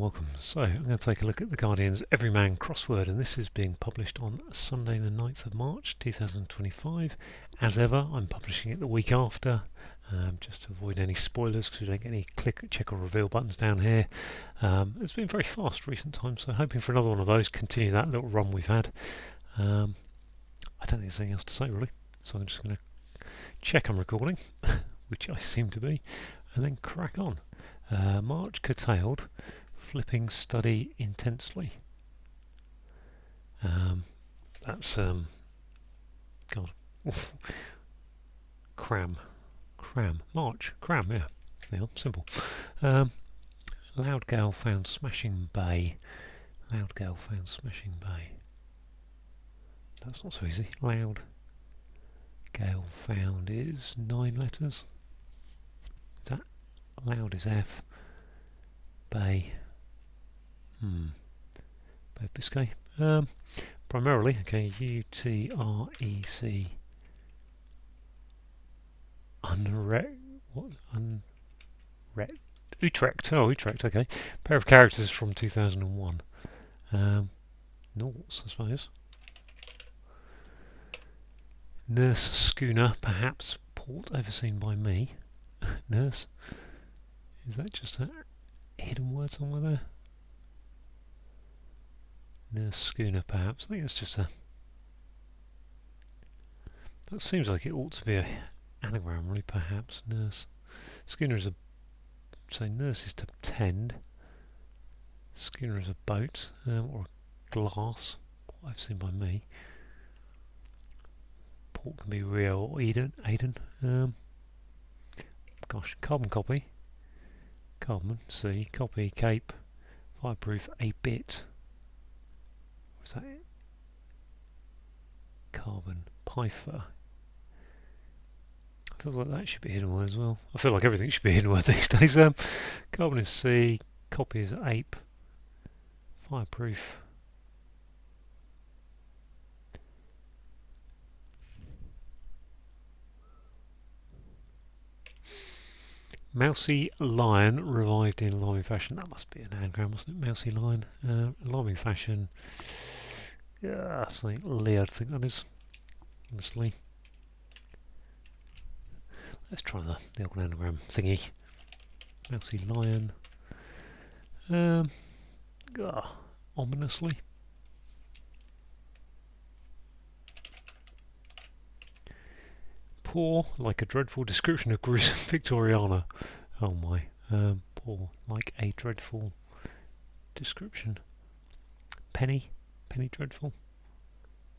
welcome. So I'm going to take a look at the Guardian's Everyman crossword, and this is being published on Sunday the 9th of March 2025. As ever, I'm publishing it the week after, just to avoid any spoilers because we don't get any click, check or reveal buttons down here. It's been very fast recent times, so hoping for another one of those, continue that little run we've had. I don't think there's anything else to say really, so I'm just going to check I'm recording, which I seem to be, and then crack on. March curtailed, flipping study intensely. That's God, cram, March, cram, yeah, simple. Loud gale found smashing bay. Loud gale found smashing bay. That's not so easy. Loud gale found is 9 letters. Is that loud is F. Bay. Bay of Biscay. Primarily, okay, U-T-R-E-C. Utrecht. Oh, Utrecht, okay. Pair of characters from 2001. Noughts, I suppose. Nurse schooner, perhaps port overseen by me. Nurse. Is that just a hidden word somewhere there? Nurse schooner, perhaps. I think it's just a... That seems like it ought to be a anagram, really, perhaps. Nurse. Schooner is a... So nurse is to tend. Schooner is a boat, or a glass. I've seen by me. Port can be Rio or Aden. Gosh, carbon copy. Carbon, C, copy, cape, fireproof, a bit. Was that it? Carbon, pifer. Feels like that should be a hidden word as well. I feel like everything should be a hidden word these days. Carbon is C, copy is ape, fireproof. Mousy lion revived in alarming fashion. That must be an anagram, mustn't it? Mousy lion, alarming fashion. Yeah, something Lear, I think that is. Honestly, let's try the old anagram thingy. Mousy lion. Ominously. Poor, like a dreadful description of gruesome Victoriana. Oh my. Poor, like a dreadful description. Penny dreadful.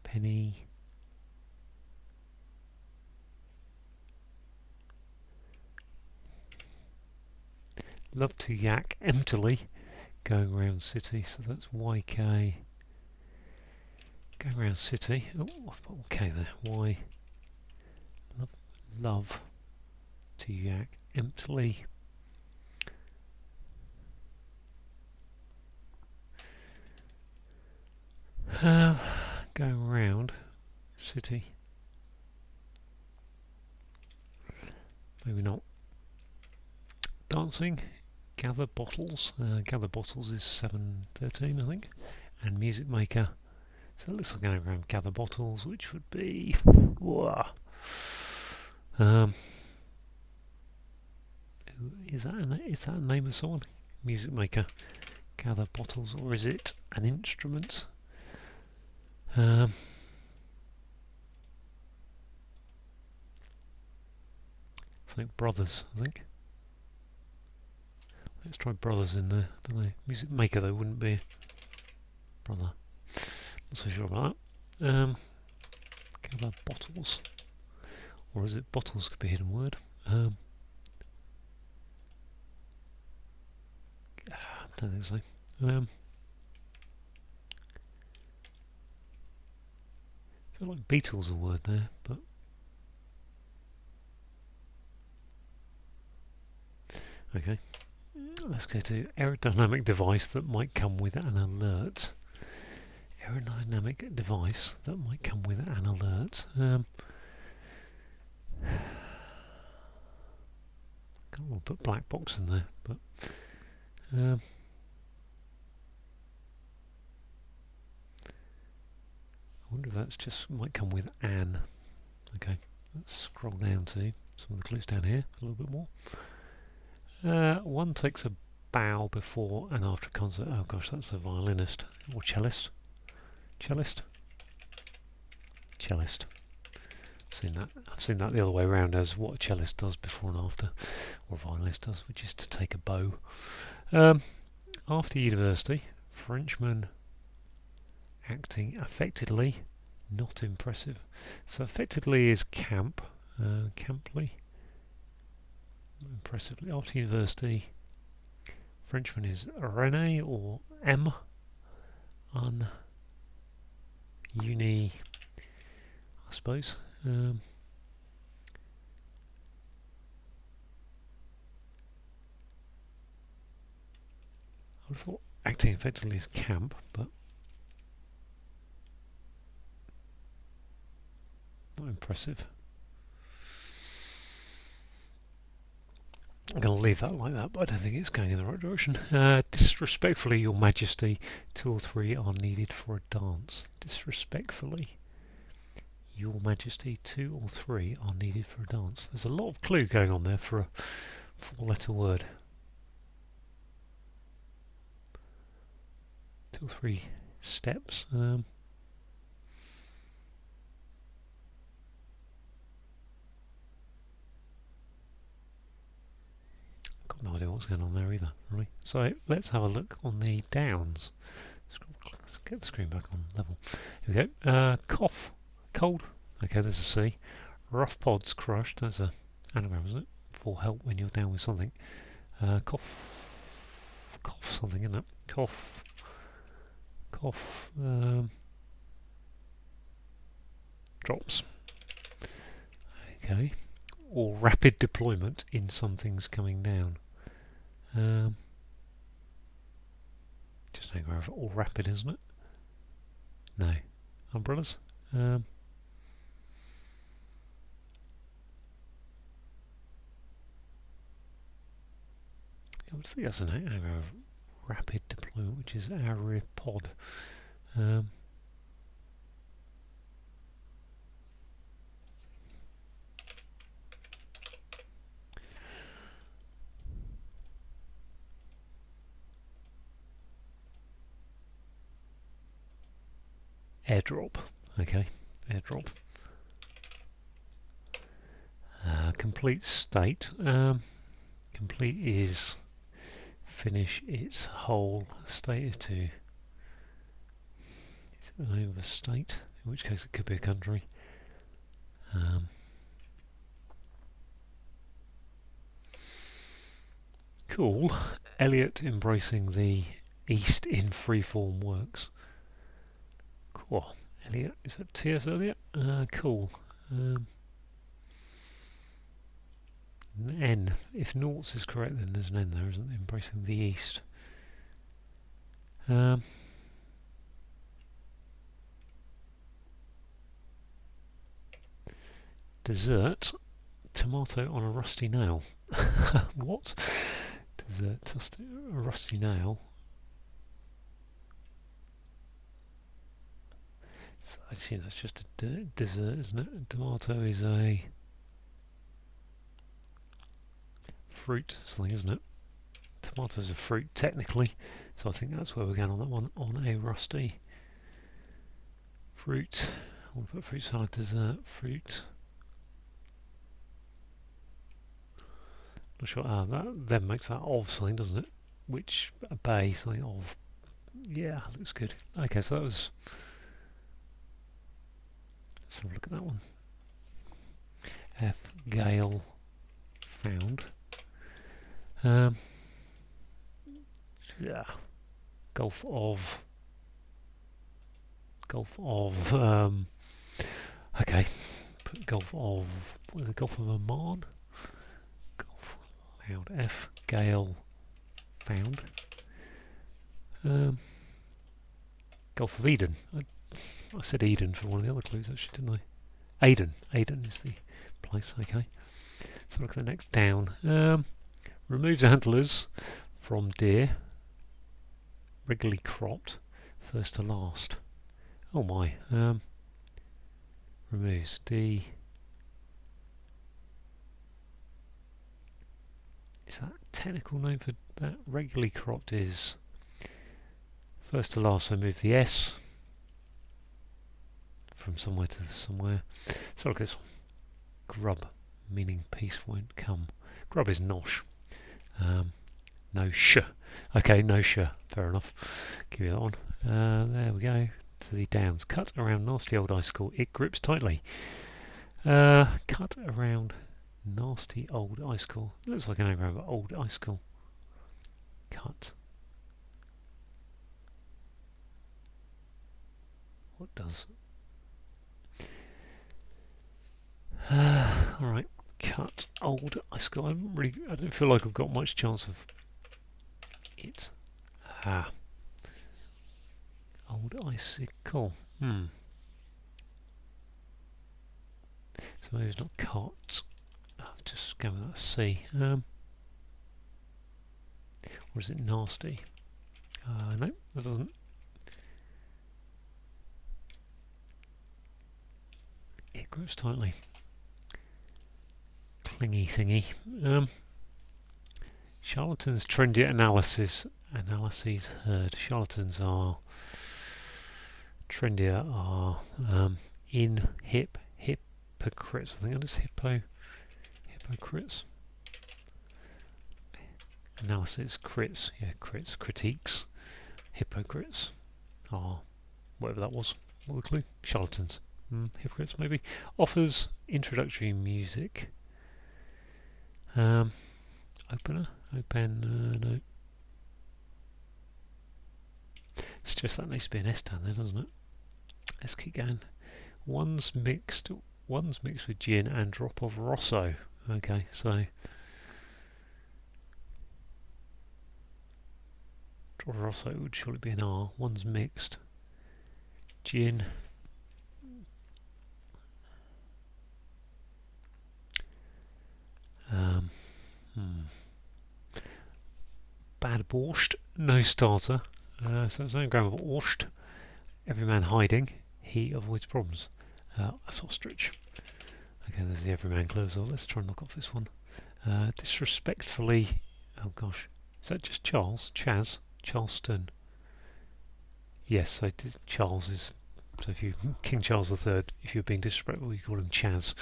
Penny. Love to yak emptily. Going around city, so that's YK. Going around city. Oh, I've put OK there. Y. Love to yak emptily. Going around city. Maybe not. Dancing. Gather bottles. Gather bottles is 7:13, I think. And music maker. So it looks like an anagram. Gather bottles, which would be. Is that a name of someone? Music maker. Gather bottles, or is it an instrument? I think brothers, I think. Let's try brothers in there, don't they? Music maker though wouldn't be brother. Not so sure about that. Gather bottles. Or is it bottles could be a hidden word? Don't think so. I feel like Beatles a word there, but okay. Let's go to aerodynamic device that might come with an alert. Aerodynamic device that might come with an alert. Can't want to put black box in there, but it's just might come with an. Okay, let's scroll down to some of the clues down here a little bit more. One takes a bow before and after a concert. Oh gosh, that's a violinist or cellist. Cellist. Cellist. I've seen that the other way around as what a cellist does before and after, or a violinist does, which is to take a bow. After university, Frenchman acting affectedly, not impressive. So affectedly is camp, camply, impressively. After university, Frenchman is Rene or M, uni, I suppose. I would have thought acting effectively is camp, but not impressive. I'm going to leave that like that, but I don't think it's going in the right direction. Disrespectfully, Your Majesty, 2 or 3 are needed for a dance. Disrespectfully, Your Majesty, 2 or 3 are needed for a dance. There's a lot of clue going on there for a 4-letter word. 2 or 3 steps. Got no idea what's going on there either, really. So let's have a look on the downs. Let's get the screen back on level. Here we go. Cough, cold. Okay, there's a C. Rough pods crushed. That's a anagram, isn't it? For help when you're down with something. Cough something, isn't it? Cough. Drops. Okay. Or rapid deployment in something's coming down. Just think or rapid, isn't it? No. Umbrellas? I would think that's an anagram of rapid deployment, which is aripod. Airdrop. Okay, airdrop. Complete state. Complete is finish its whole. State is to. Is it the name of a state? In which case it could be a country. Cool. Eliot embracing the East in freeform works. Cool. Eliot, is that T.S. Eliot? Cool. N. If noughts is correct, then there's an N there, isn't there? Embracing the East. Dessert. Tomato on a rusty nail. What? Dessert. A rusty nail. So I assume that's just a dessert, isn't it? A tomato is a fruit, something, isn't it? Tomato is a fruit, technically. So I think that's where we're going on that one. On a rusty fruit. I want to put fruit salad, dessert, fruit. Not sure. That then makes that of something, doesn't it? Which a bay, something of. Yeah, looks good. Okay, so that was. Let's have a look at that one. F. Gale found. Yeah. Gulf of. Okay. Put Gulf of. What is it? Gulf of Oman? Gulf. Loud F. Gale found. Gulf of Eden. I said Eden for one of the other clues actually, didn't I? Aden. Aden is the place, okay. So look at the next down. Removes antlers from deer. Regularly cropped. First to last. Oh my. removes D. Is that a technical name for that? Regularly cropped is first to last, so move the S from somewhere to somewhere. So look at this one. Grub, meaning peace won't come. Grub is nosh. No sh. Okay, no sh. Fair enough. Give you that one. There we go. To the downs. Cut around nasty old icicle. It grips tightly. Cut around nasty old icicle. Looks like an anagram of old icicle. Cut. What does? Alright. Cut old icicle. I don't feel like I've got much chance of it. Old icicle. So maybe it's not cut. I'll just go with that C. Or is it nasty? No, that doesn't. It grips tightly. Clingy thingy. Charlatans trendy analyses heard. Charlatans are trendier are in hypocrites. I think that is hypocrites. Analysis crits, yeah, critiques. Hypocrites are whatever that was. What was the clue? Charlatans. Hypocrites maybe. Offers introductory music. Opener? No. Suggest that needs to be an S down there, doesn't it? Let's keep going. One's mixed with gin and drop of Rosso. Okay, so drop of Rosso would surely be an R. One's mixed. Gin. Bad borscht, no starter. So it's an anagram of orscht. Everyman hiding, he avoids problems. That's ostrich. Okay, there's the everyman clue as well. Let's try and knock off this one. Disrespectfully, oh gosh, is that just Charles? Chaz? Charleston? Yes, so Charles is, so if you, King Charles III, if you're being disrespectful, you call him Chaz.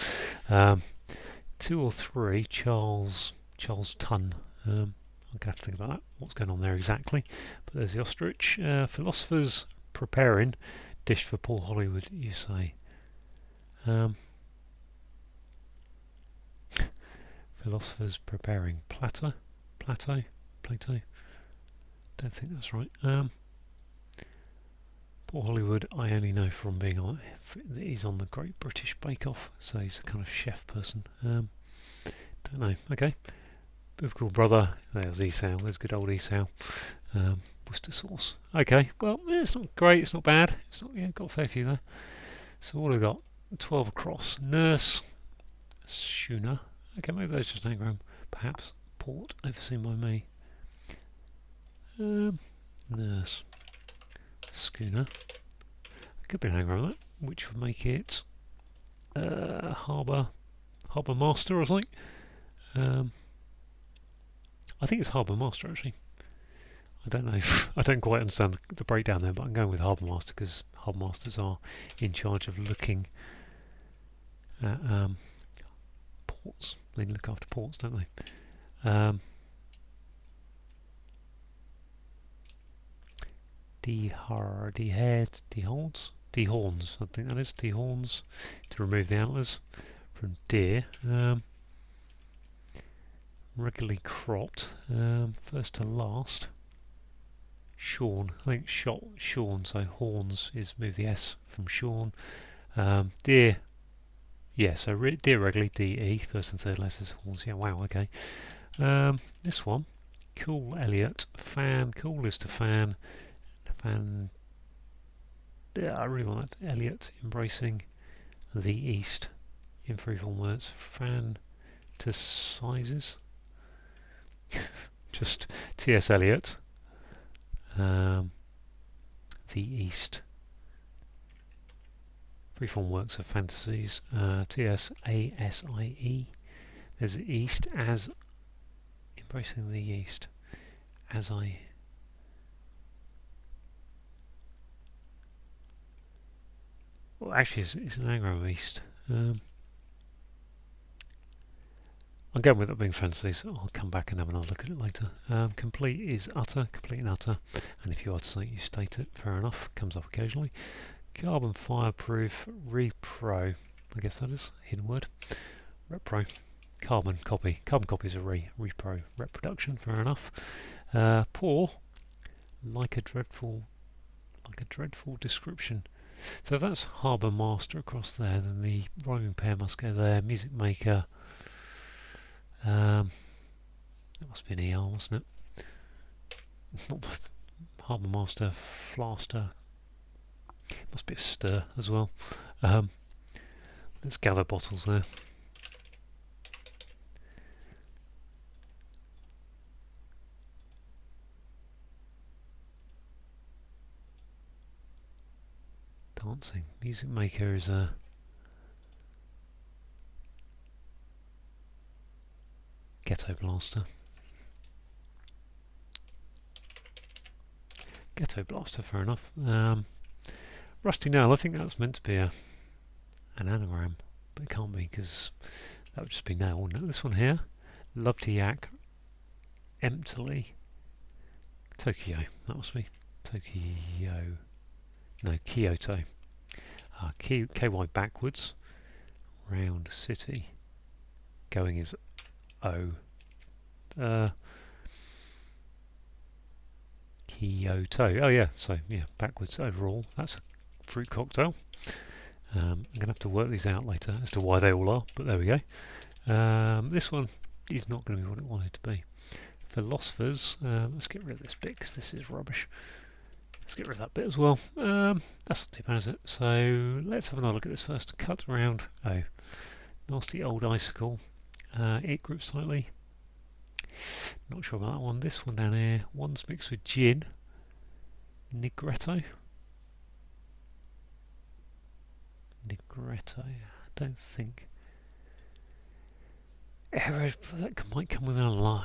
2 or 3, Charleston. I'm going to have to think about that, what's going on there exactly. But there's the ostrich. Philosophers preparing, dish for Paul Hollywood, you say. Philosophers preparing. Plato? Don't think that's right. Paul Hollywood, I only know from being on, he's on the Great British Bake Off, so he's a kind of chef person. Don't know. Okay. Biblical brother. There's Esau. There's good old Esau. Worcester sauce. Okay. Well, it's not great. It's not bad. It's not. Yeah, got a fair few there. So what have we got? 12 across. Nurse. Schooner. Okay, maybe that's just an anagram. Perhaps. Port. Overseen by me. Nurse. Schooner. Could be an anagram of that, which would make it harbour master or something. I think it's harbour master actually. I don't know. I don't quite understand the breakdown there, but I'm going with harbour master because harbour masters are in charge of looking at ports. They look after ports, don't they? Dehorns, I think that is, dehorns, to remove the antlers from deer. Regularly cropped, first to last. Shorn, I think shorn, so horns is move the S from shorn. Deer, yeah, so deer regularly, D-E, first and third letters, horns, yeah, wow, okay. This one, cool Elliot, fan, cool is to fan. Yeah, I really want that. Elliot embracing the East in free form words. Fantasizes. Just T.S. Eliot. The East. Freeform works of fantasies. TSASIE. There's the East as embracing the East. As I. Well, actually, it's an anagram East. I'm going with it being fantasies. I'll come back and have another look at it later. Complete is utter, complete and utter. And if you are to say you state it, fair enough. Comes up occasionally. Carbon fireproof, repro. I guess that is a hidden word. Repro. Carbon copy. Carbon copy is a repro. Reproduction, fair enough. Poor. Like a dreadful description. So if that's harbour master across there, then the rhyming pair must go there. Music maker. That must be an ER, wasn't it? Not harbour master, flaster. Must be a stir as well. Let's gather bottles there. Dancing. Music maker is a ghetto blaster. Ghetto blaster, fair enough. Rusty nail, I think that's meant to be an anagram, but it can't be because that would just be nail, wouldn't it? This one here, love to yak, emptily, Tokyo, that must be Tokyo, no, Kyoto, KY backwards, round city, going is O, Kyoto, oh yeah, so yeah, backwards overall, that's a fruit cocktail. I'm going to have to work these out later as to why they all are, but there we go. This one is not going to be what it wanted to be. Philosophers, let's get rid of this bit because this is rubbish. Let's get rid of that bit as well. That's not too bad, is it? So let's have another look at this first. Cut around, oh, nasty old icicle. It groups slightly. Not sure about that one. This one down here, one's mixed with gin. Negretto. I don't think. That might come with an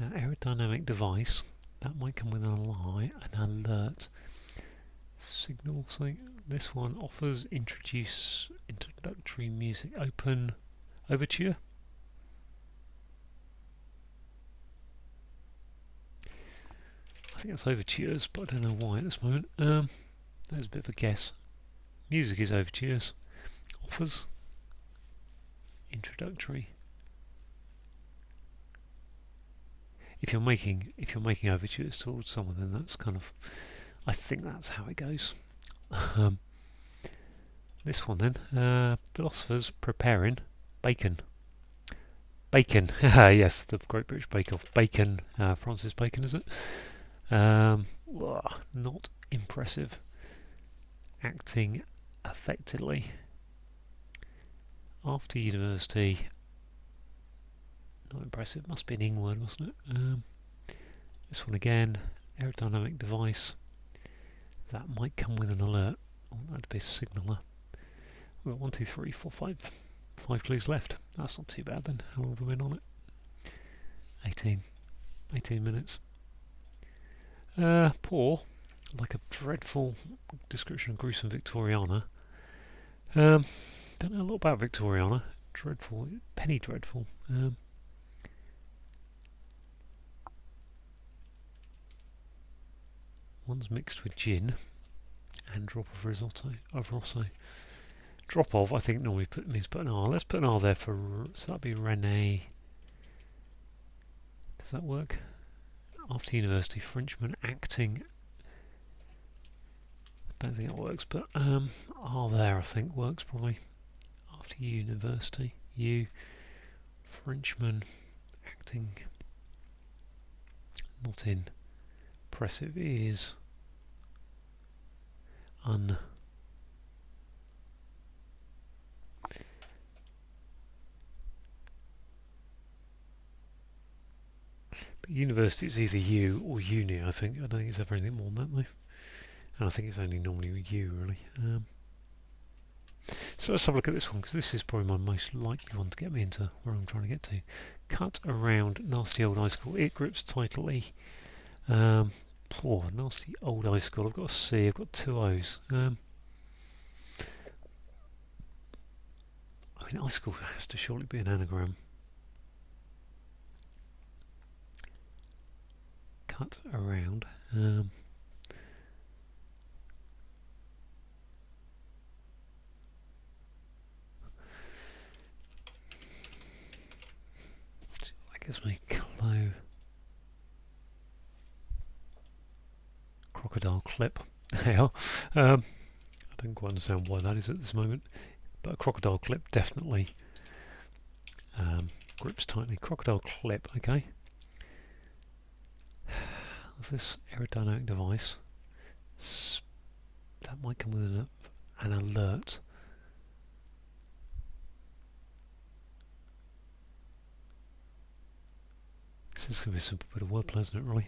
aerodynamic device. That might come with an alert. Signal something. This one offers introductory music. Open overture. I think that's overtures, but I don't know why at this moment. There's a bit of a guess. Music is overtures. Offers introductory. If you're making overtures towards someone, then that's kind of, I think that's how it goes. This one then, philosophers preparing bacon. Bacon, yes, the Great British Bake Off. Bacon, Francis Bacon, is it? Not impressive. Acting affectedly. After university, not impressive, must be an ing word, mustn't it? This one again, aerodynamic device. That might come with an alert. Oh, that'd be a signaller. We've got 1, 2, 3, 4, 5 clues left. That's not too bad then. How long have we been on it? 18 minutes. Poor, like a dreadful description of gruesome Victoriana. Don't know a lot about Victoriana. Dreadful, penny dreadful. One's mixed with gin and drop of risotto of Rosso. Drop of, I think normally means put an R. Let's put an R there for, so that'd be Rene. Does that work? After university, Frenchman acting. I don't think that works, but R there I think works probably. After university, Frenchman acting. Not in. Impressive is but university is either U or uni, I think. I don't think it's ever anything more than that though. And I think it's only normally U really. So let's have a look at this one, because this is probably my most likely one to get me into where I'm trying to get to. Cut around nasty old icicle. It grips tightly. Poor nasty old icicle. I've got a C. I've got two O's. I mean, icicle has to surely be an anagram. Cut around. I guess my crocodile clip. There. I don't quite understand why that is at this moment, but a crocodile clip definitely grips tightly. Crocodile clip, okay. What's this aerodynamic device? That might come with an alert. This is going to be a simple bit of wordplay, isn't it, really?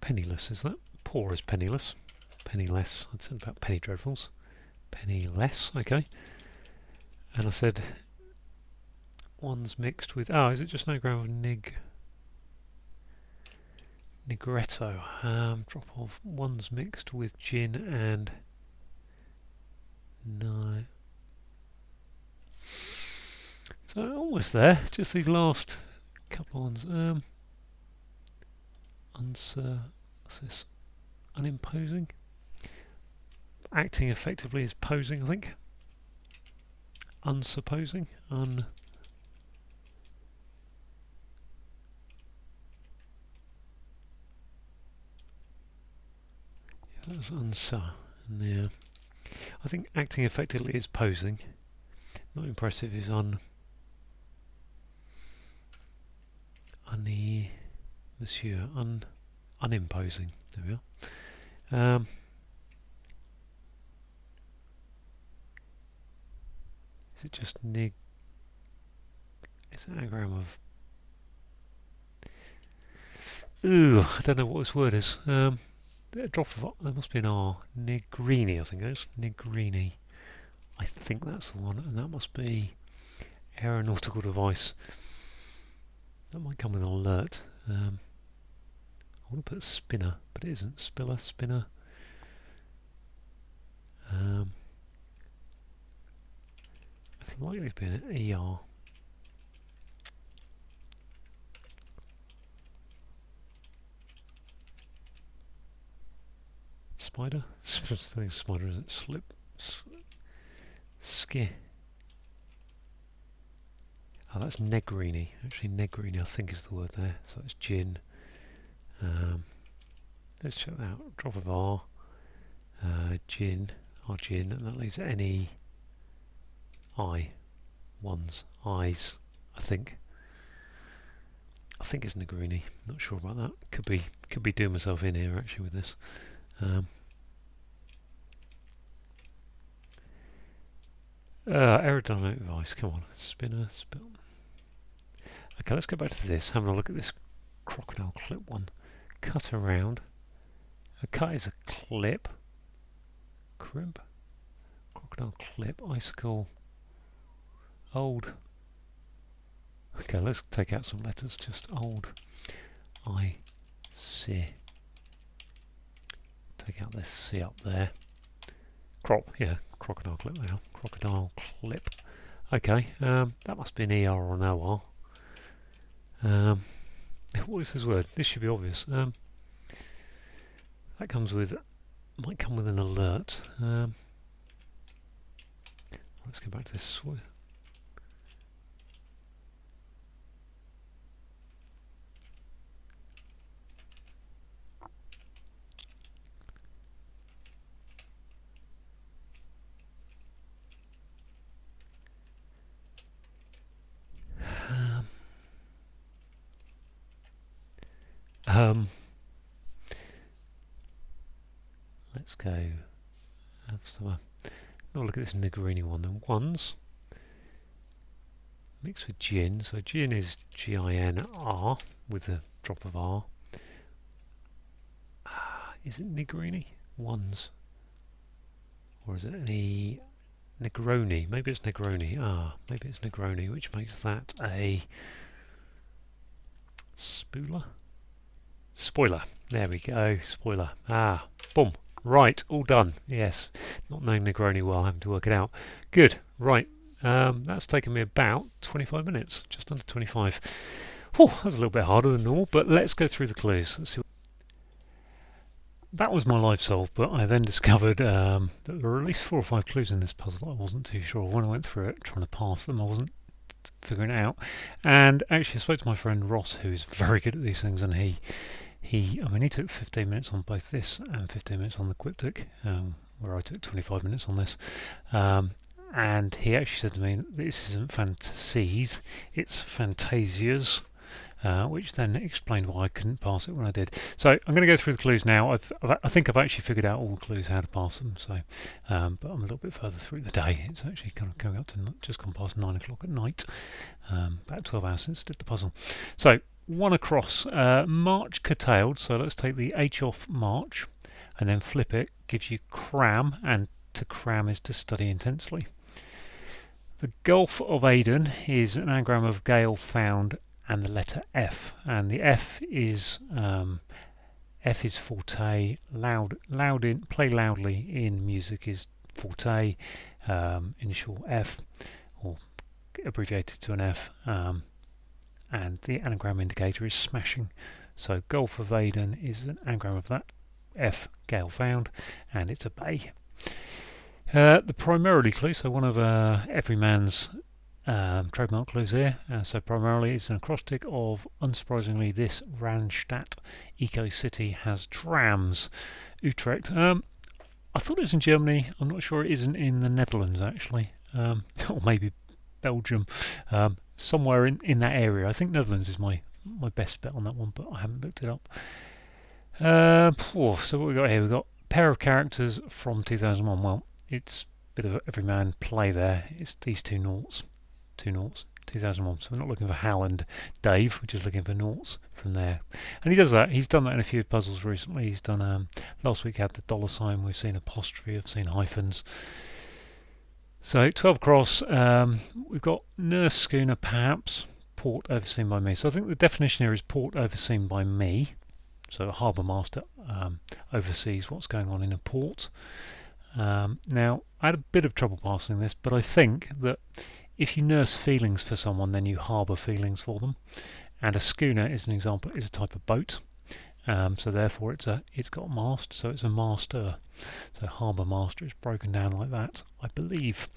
Penniless, is that? Poor is penniless. Penniless, I'd said about penny dreadfuls. Penniless, okay. And I said one's mixed with, is it just an anagram of nigretto? Drop off, one's mixed with gin and no. So almost there, just these last couple of ones. What's this? Unimposing? Acting effectively is posing, I think. Unsupposing? Yeah, that's yeah. I think acting effectively is posing. Not impressive is monsieur, unimposing. There we are. Is it just it's an anagram of... Ooh, I don't know what this word is. A drop of... There must be an R. Negrini, I think it is. Negrini. I think that's the one, and that must be aeronautical device. That might come with an alert. I want to put spinner, but it isn't. Spinner. It's likely to be an ER. Spider? I think spider, is it? Ski. Oh, that's negrini. Actually, negrini, I think, is the word there. So it's gin. Let's check that out. Drop of R. Gin. Our gin, and that leaves any ones, eyes, I think. I think it's negrini. Not sure about that. Could be doing myself in here actually with this. Aerodynamic device. Come on, spinner. Okay, let's go back to this. Having a look at this crocodile clip one. Cut around. A cut is a clip. Crimp. Crocodile clip. Icicle. Old. Okay, let's take out some letters. Just old. I see. Take out this C up there. Yeah, crocodile clip now. Crocodile clip. Okay, that must be an ER or an OR. What is this word? This should be obvious. That might come with an alert. Let's go back to this. Let's go. Look at this Negrini one. Then ones mixed with gin. So gin is GINR with a drop of R. Is it Negrini? ones, or is it any Negroni? Maybe it's Negroni. Maybe it's Negroni, which makes that a spooler? Spoiler. There we go. Spoiler. Boom. Right. All done. Yes. Not knowing Negroni well, having to work it out. Good. Right. That's taken me about 25 minutes. Just under 25. Whew, that was a little bit harder than normal, but let's go through the clues. Let's see. That was my live solve, but I then discovered that there were at least 4 or 5 clues in this puzzle that I wasn't too sure. When I went through it, trying to pass them, I wasn't figuring it out. And actually, I spoke to my friend Ross, who's very good at these things, and he took 15 minutes on both this and 15 minutes on the cryptic, where I took 25 minutes on this. And he actually said to me, this isn't fantasies, it's fantasias. Which then explained why I couldn't pass it when I did. So I'm going to go through the clues now. I think I've actually figured out all the clues how to pass them. So, but I'm a little bit further through the day. It's actually kind of coming up to just gone past 9 o'clock at night. About 12 hours since I did the puzzle. So one across, march curtailed. So let's take the H off march, and then flip it. Gives you cram, and to cram is to study intensely. The Gulf of Aden is an anagram of gale found and the letter F, and the F is forte, play loudly in music is forte, initial F, or abbreviated to an F, and the anagram indicator is smashing. So Gulf of Aden is an anagram of that F, gale found, and it's a bay. The primarily clue, so one of Everyman's trademark clues here. So primarily it's an acrostic of, unsurprisingly, this Randstad eco city has trams. Utrecht. I thought it was in Germany. I'm not sure it isn't in the Netherlands actually, or maybe Belgium. Somewhere in that area. I think Netherlands is my best bet on that one, but I haven't looked it up. So what we got here? We've got a pair of characters from 2001. Well, it's a bit of Everyman play there. It's these two noughts. 2001. So we're not looking for Hal and Dave, we're just looking for noughts from there. And he does that. He's done that in a few puzzles recently. He's done, last week had the dollar sign, we've seen apostrophe, I've seen hyphens. So 12 across, we've got nurse schooner, perhaps, port overseen by me. So I think the definition here is port overseen by me. So a harbour master oversees what's going on in a port. Now, I had a bit of trouble passing this, but I think that if you nurse feelings for someone, then you harbour feelings for them. And a schooner is an example, is a type of boat. So therefore it's got a mast, so it's a master. So harbour master is broken down like that, I believe.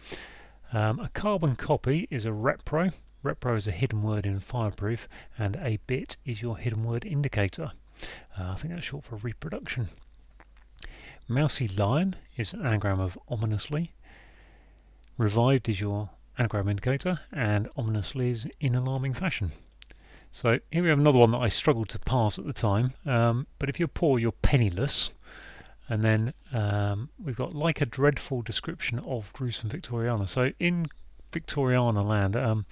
A carbon copy is a repro. Repro is a hidden word in fireproof, and a bit is your hidden word indicator. I think that's short for reproduction. Mousy lion is an anagram of ominously. Revived is your anagram indicator, and ominously is in alarming fashion. So here we have another one that I struggled to pass at the time, but if you're poor, you're penniless. And then we've got like a dreadful description of gruesome Victoriana. So in Victoriana land,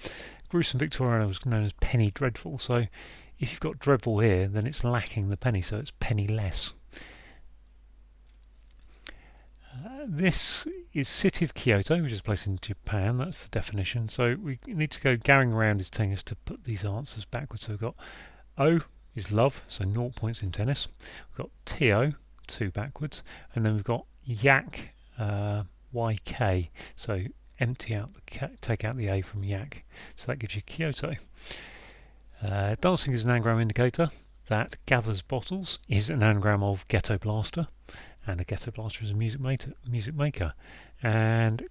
gruesome Victoriana was known as penny dreadful. So if you've got dreadful here, then it's lacking the penny, so it's penniless. This is City of Kyoto, which is a place in Japan. That's the definition. So we need to go going around is telling us to put these answers backwards. So we've got O is love, so 0 points in tennis. We've got TO, 2 backwards, and then we've got yak, YK. So empty out take out the A from yak. So that gives you Kyoto. Dancing is an anagram indicator. That gathers bottles is an anagram of ghetto blaster. And a ghetto blaster is a music maker. And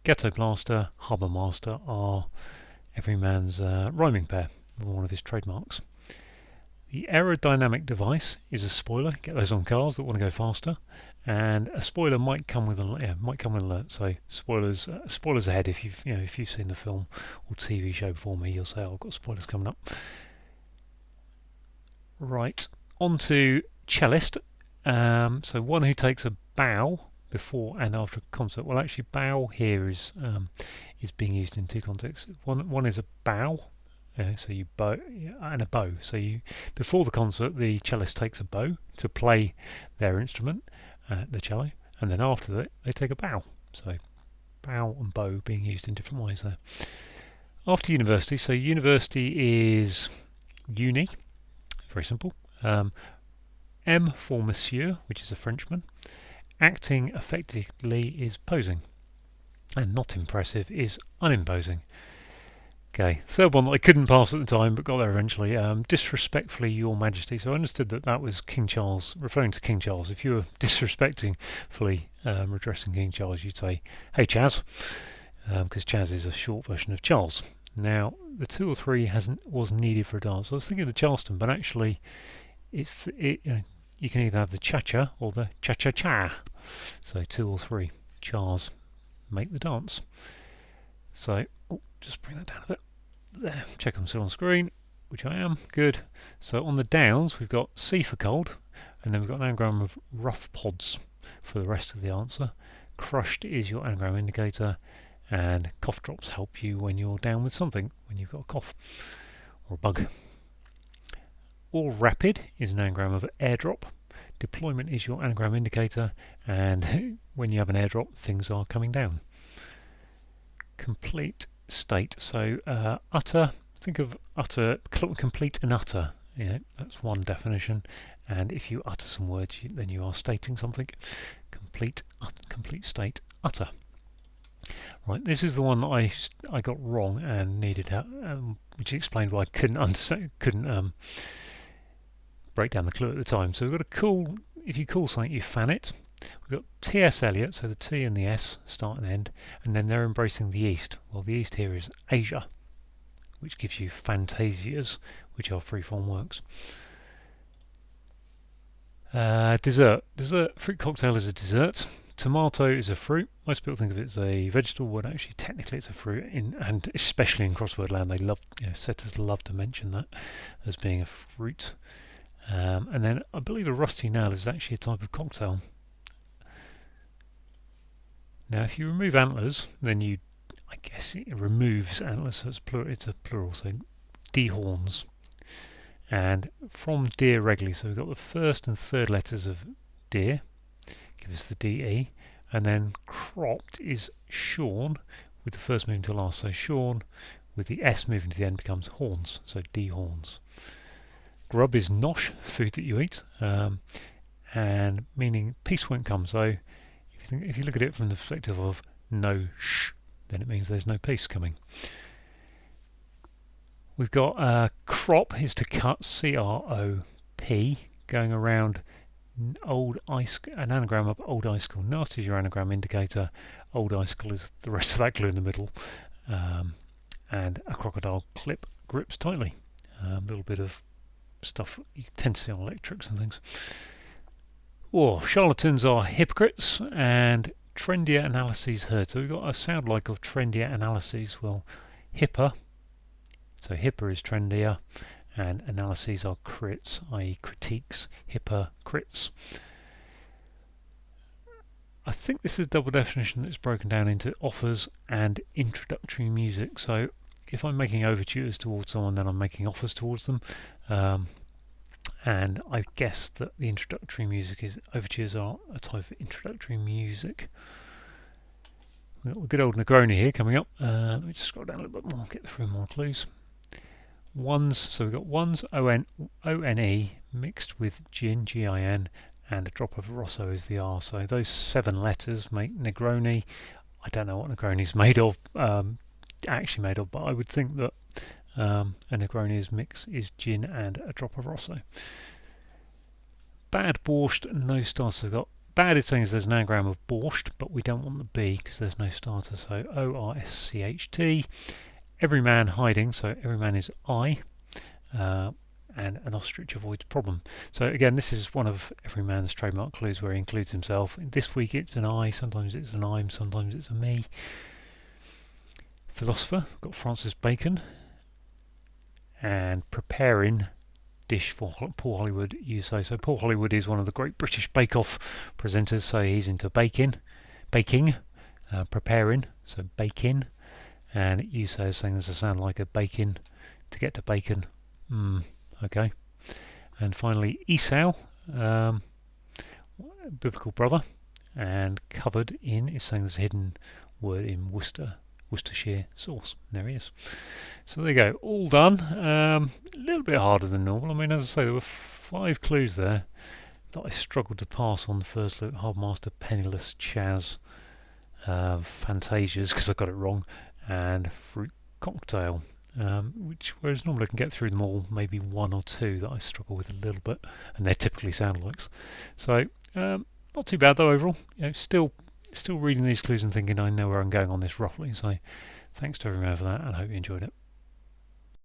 ghetto blaster, harbour master are Everyman's rhyming pair, one of his trademarks. The aerodynamic device is a spoiler. Get those on cars that want to go faster. And a spoiler might come with an alert. So spoilers ahead. If you've seen the film or TV show before me, you'll say, "Oh, I've got spoilers coming up." Right, on to cellist. So one who takes a bow before and after a concert. Well, actually, bow here is being used in 2 contexts. One is a bow, so you bow, and a bow. So before the concert, the cellist takes a bow to play their instrument, the cello, and then after that they take a bow. So bow and bow being used in different ways there. After university, so university is uni, very simple. M for monsieur, which is a Frenchman. Acting effectively is posing, and not impressive is unimposing. Okay, third one that I couldn't pass at the time but got there eventually. Disrespectfully, Your Majesty. So I understood that that was King Charles, referring to King Charles. If you were disrespectfully addressing King Charles, you'd say, "Hey Chaz," because Chaz is a short version of Charles. Now, the 2 or 3 was needed for a dance. I was thinking of the Charleston, but actually, you can either have the cha-cha or the cha-cha-cha. So 2 or 3 chars make the dance. So, just bring that down a bit. There, check I'm still on screen, which I am. Good. So on the downs, we've got C for cold, and then we've got an anagram of rough pods for the rest of the answer. Crushed is your anagram indicator, and cough drops help you when you're down with something, when you've got a cough or a bug. All rapid is an anagram of airdrop. Deployment is your anagram indicator, and when you have an airdrop, things are coming down. Complete state, so utter, think of utter, complete and utter, that's one definition, and if you utter some words then you are stating something. Complete state, utter. Right, this is the one that I got wrong and needed help, which explained why I couldn't break down the clue at the time. So we've got if you call something, you fan it. We've got T.S. Eliot, so the T and the S start and end, and then they're embracing the East. Well, the East here is Asia, which gives you fantasias, which are free-form works. Dessert. Fruit cocktail is a dessert. Tomato is a fruit. Most people think of it as a vegetable, but actually technically it's a fruit, and especially in crossword land, they setters love to mention that as being a fruit. And then I believe a rusty nail is actually a type of cocktail. Now, if you remove antlers, then I guess it removes antlers, so it's a plural, so dehorns. And from deer regularly, so we've got the first and third letters of deer, give us the DE, and then cropped is shorn, with the first moving to last, so shorn, with the S moving to the end becomes horns, so dehorns. Grub is nosh, food that you eat, and meaning peace won't come, so if you look at it from the perspective of no sh, then it means there's no peace coming. We've got crop is to cut, C-R-O-P, going around an anagram of old icicle. Nasty is your anagram indicator, old icicle is the rest of that clue in the middle, and a crocodile clip grips tightly. A little bit of stuff you tend to see on electrics and things. Charlatans are hypocrites, and trendier analyses heard. So we've got a sound like of trendier analyses. Well, hipper, so hipper is trendier, and analyses are crits, i.e. critiques, hypocrites. I think this is a double definition that's broken down into offers and introductory music. So if I'm making overtures towards someone, then I'm making offers towards them. And I guess that the introductory music overtures are a type of introductory music. We've got good old Negroni here coming up. Let me just scroll down a little bit more, get through more clues. Ones, so we've got ones, O-N-E, mixed with gin, G-I-N, and a drop of Rosso is the R. So those 7 letters make Negroni. I don't know what Negroni's made of, actually made of, but I would think that a Negroni's mix is gin and a drop of Rosso. Bad borscht, no starter. So we've got bad is saying there's an anagram of borscht, but we don't want the B because there's no starter. So O-R-S-C-H-T. Everyman hiding, so everyman is I, and an ostrich avoids problem. So again, this is one of Everyman's trademark clues where he includes himself. This week it's an I, sometimes it's an I'm, sometimes it's a me. Philosopher, got Francis Bacon. And preparing dish for Paul Hollywood, you say. So Paul Hollywood is one of the great British Bake Off presenters, so he's into baking, preparing, so baking, and you say is saying there's a sound like a bacon to get to bacon. Okay. And finally Esau, biblical brother, and covered in is saying there's a hidden word in Worcestershire sauce. There he is. So there you go, all done. A little bit harder than normal. I mean, as I say, there were 5 clues there that I struggled to pass on the first look. Hardmaster, Penniless, Chaz, Fantasias, because I got it wrong, and Fruit Cocktail. Whereas normally I can get through them all, maybe 1 or 2 that I struggle with a little bit, and they're typically sound likes. So not too bad though overall. Still reading these clues and thinking I know where I'm going on this roughly. So thanks to Everyman for that, and I hope you enjoyed it.